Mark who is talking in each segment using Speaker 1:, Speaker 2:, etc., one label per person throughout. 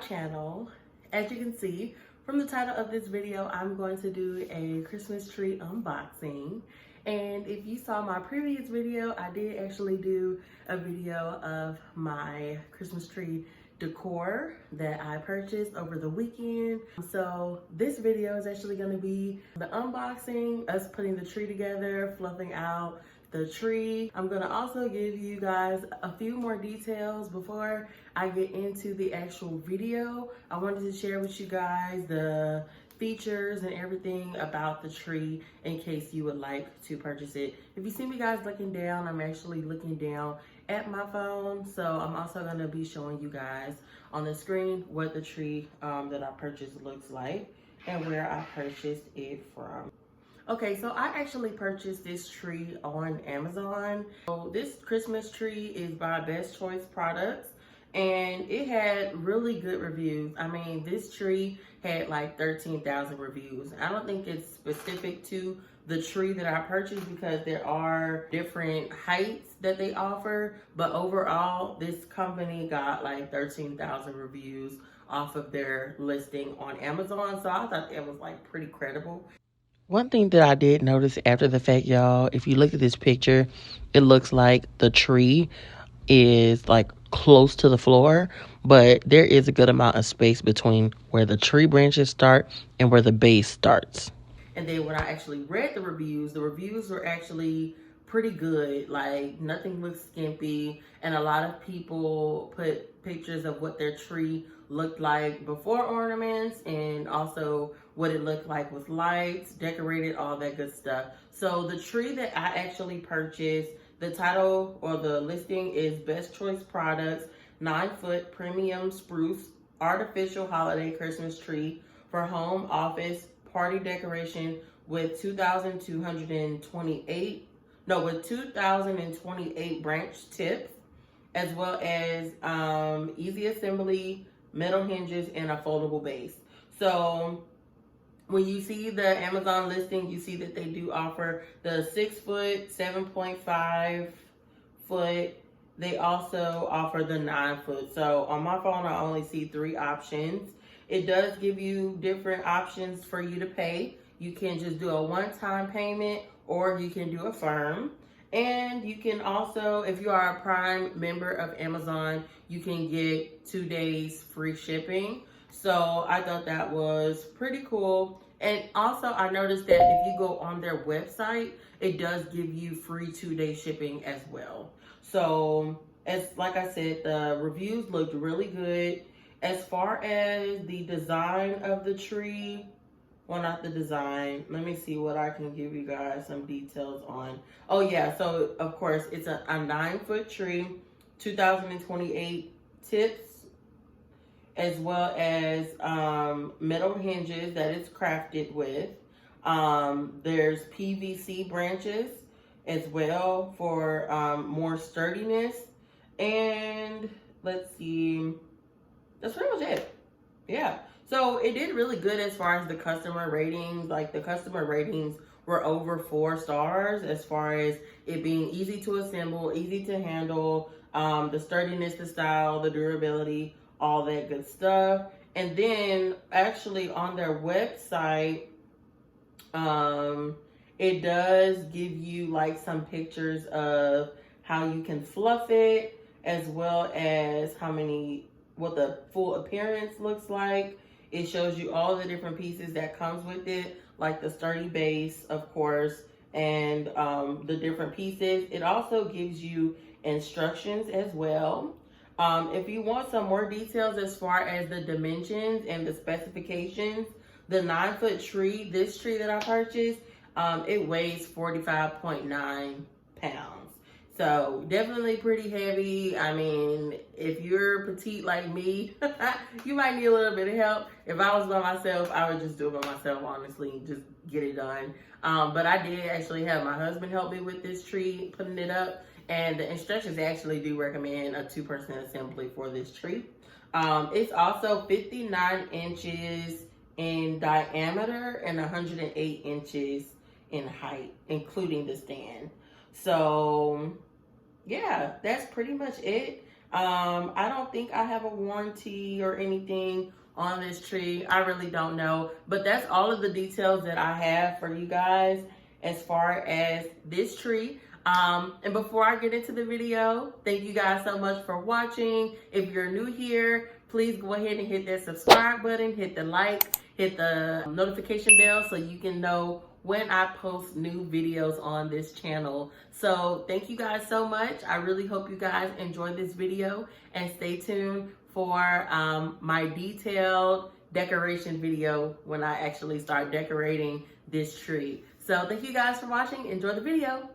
Speaker 1: channel. As you can see from the title of this video, I'm going to do a Christmas tree unboxing. And if you saw my previous video, I did actually do a video of my Christmas tree decor that I purchased over the weekend. So this video is actually going to be the unboxing, us putting the tree together, fluffing out the tree. I'm gonna also give you guys a few more details before I get into the actual video. I wanted to share with you guys the features and everything about the tree in case you would like to purchase it. If you see me guys looking down, I'm actually looking down at my phone. So I'm also gonna be showing you guys on the screen what the tree that I purchased looks like and where I purchased it from. Okay, so I actually purchased this tree on Amazon. So this Christmas tree is by Best Choice Products and it had really good reviews. I mean, this tree had like 13,000 reviews. I don't think it's specific to the tree that I purchased because there are different heights that they offer, but overall, this company got like 13,000 reviews off of their listing on Amazon. So I thought it was like pretty credible. One thing that I did notice after the fact, y'all, if you look at this picture, it looks like the tree is like close to the floor, but there is a good amount of space between where the tree branches start and where the base starts. And then when I actually read the reviews were actually pretty good. Like nothing looks skimpy, and a lot of people put pictures of what their tree looked like before ornaments and also what it looked like with lights, decorated, all that good stuff. So the tree that I actually purchased, the title or the listing is Best Choice Products 9-foot premium spruce artificial holiday Christmas tree for home, office, party decoration with 2,028 branch tips, as well as easy assembly, metal hinges, and a foldable base. So when you see the Amazon listing, you see that they do offer the 6-foot, 7.5 foot. They also offer the 9-foot. So on my phone, I only see 3 options. It does give you different options for you to pay. You can just do a one-time payment or you can do a firm. And you can also, if you are a Prime member of Amazon, you can get 2 days free shipping. So I thought that was pretty cool. And also I noticed that if you go on their website, it does give you free 2-day shipping as well. So like I said, the reviews looked really good. As far as the design of the tree, well, not the design. Let me see what I can give you guys some details on. Oh yeah, so of course it's a 9-foot tree, 2,028 tips, as well as metal hinges that it's crafted with. There's PVC branches as well for more sturdiness. And let's see, that's pretty much it. Yeah. So it did really good as far as the customer ratings. Like the customer ratings were over 4 stars as far as it being easy to assemble, easy to handle, the sturdiness, the style, the durability, all that good stuff. And then actually on their website, it does give you like some pictures of how you can fluff it, as well as what the full appearance looks like. It shows you all the different pieces that comes with it, like the sturdy base, of course, and the different pieces. It also gives you instructions as well. If you want some more details as far as the dimensions and the specifications, the 9-foot tree, this tree that I purchased, it weighs 45.9 pounds. So definitely pretty heavy. I mean, if you're petite like me, you might need a little bit of help. If I was by myself, I would just do it by myself, honestly, just get it done. But I did actually have my husband help me with this tree, putting it up. And the instructions actually do recommend a 2-person assembly for this tree. It's also 59 inches in diameter and 108 inches in height, including the stand. So yeah, that's pretty much it. I don't think I have a warranty or anything on this tree. I really don't know, but that's all of the details that I have for you guys as far as this tree. And before I get into the video, thank you guys so much for watching. If you're new here, please go ahead and hit that subscribe button, hit the like, hit the notification bell so you can know when I post new videos on this channel. So thank you guys so much. I really hope you guys enjoyed this video, and stay tuned for my detailed decoration video when I actually start decorating this tree. So thank you guys for watching. Enjoy the video.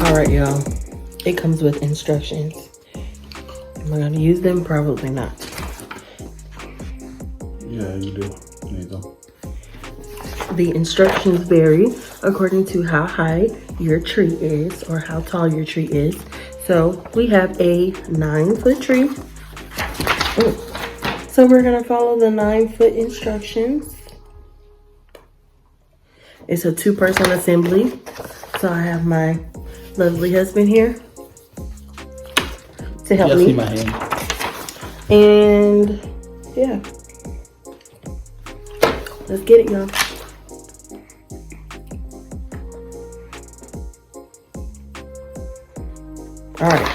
Speaker 1: All right, y'all, it comes with instructions. Am I gonna use them? Probably not.
Speaker 2: Yeah, you do. You need them.
Speaker 1: The instructions vary according to how high your tree is or how tall your tree is. So we have a 9-foot tree. Oh. So we're gonna follow the 9-foot instructions. It's a 2-person assembly. So I have my lovely husband here to help me.
Speaker 2: See my hand.
Speaker 1: And yeah, let's get it, y'all. All right,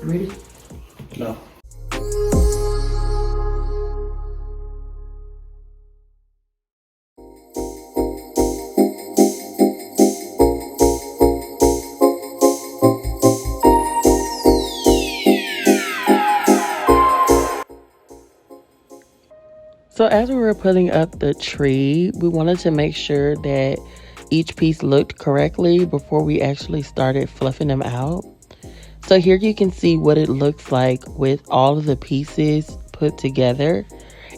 Speaker 1: ready?
Speaker 2: No.
Speaker 1: So as we were putting up the tree, we wanted to make sure that each piece looked correctly before we actually started fluffing them out. So here you can see what it looks like with all of the pieces put together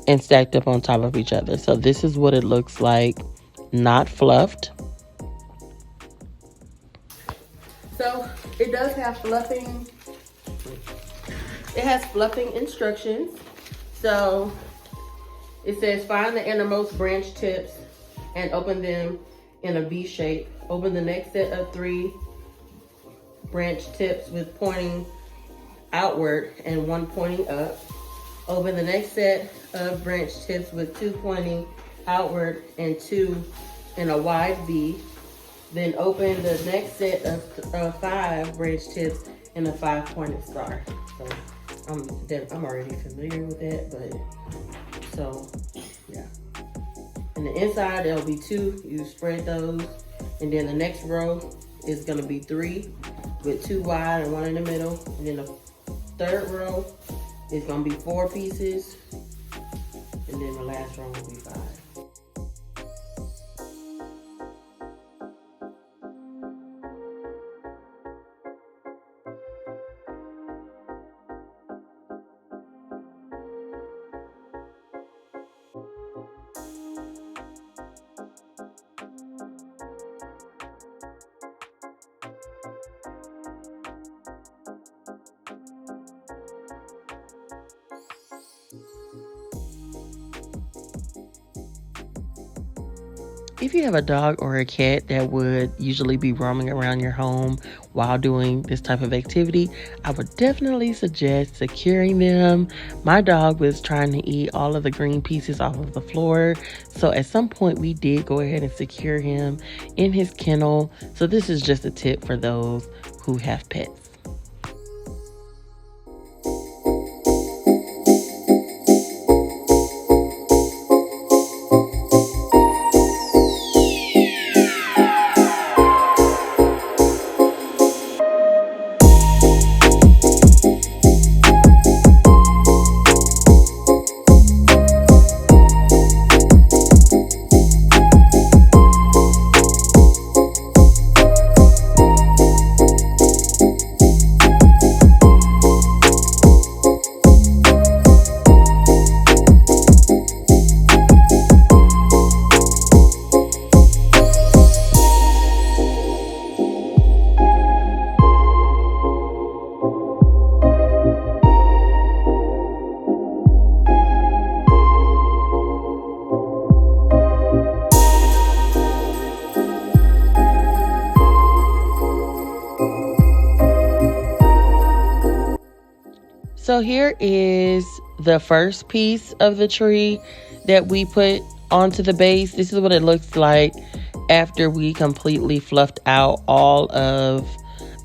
Speaker 1: and stacked up on top of each other. So this is what it looks like, not fluffed. So it does have fluffing. It has fluffing instructions. So it says find the innermost branch tips and open them in a V shape. Open the next set of 3 branch tips with pointing outward and 1 pointing up. Open the next set of branch tips with 2 pointing outward and 2 in a wide V. Then open the next set of 5 branch tips in a 5-pointed star. So I'm already familiar with that, but so yeah. And the inside there'll be 2. You spread those, and then the next row is gonna be 3 with 2 wide and 1 in the middle, and then the third row It's gonna be 4 pieces, and then the last row will be 5. If you have a dog or a cat that would usually be roaming around your home while doing this type of activity, I would definitely suggest securing them. My dog was trying to eat all of the green pieces off of the floor, so at some point we did go ahead and secure him in his kennel. So this is just a tip for those who have pets. So here is the first piece of the tree that we put onto the base. This is what it looks like after we completely fluffed out all of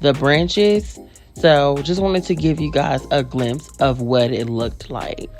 Speaker 1: the branches. So just wanted to give you guys a glimpse of what it looked like.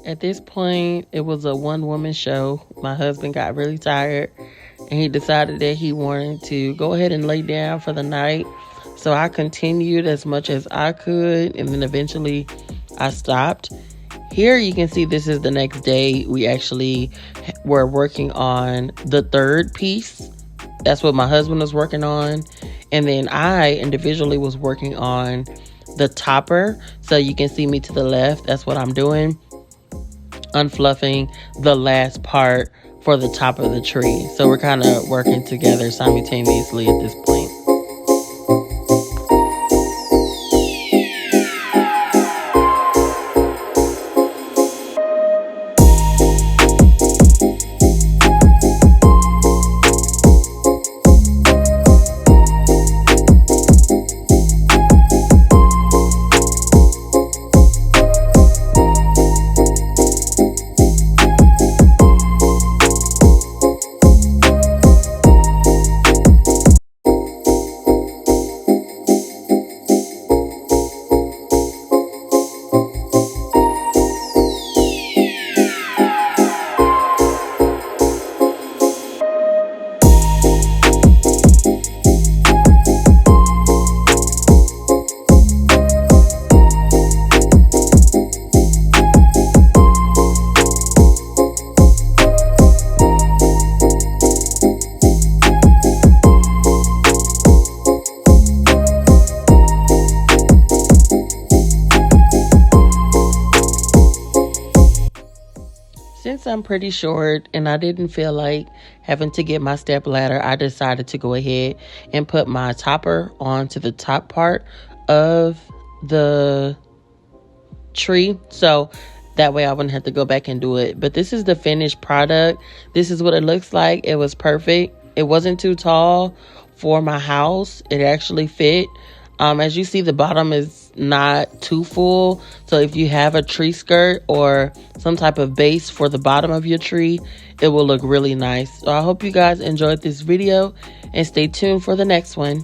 Speaker 1: At this point, it was a one-woman show. My husband got really tired and he decided that he wanted to go ahead and lay down for the night. So I continued as much as I could, and then eventually I stopped. Here you can see this is the next day. We actually were working on the third piece. That's what my husband was working on. And then I individually was working on the topper. So you can see me to the left. That's what I'm doing. Unfluffing the last part for the top of the tree. So we're kind of working together simultaneously at this point. since I'm pretty short and I didn't feel like having to get my step ladder, I decided to go ahead and put my topper onto the top part of the tree, so that way I wouldn't have to go back and do it. But this is the finished product. This is what it looks like. It was perfect. It wasn't too tall for my house. It actually fit. As you see, the bottom is not too full, so if you have a tree skirt or some type of base for the bottom of your tree, it will look really nice. So I hope you guys enjoyed this video and stay tuned for the next one.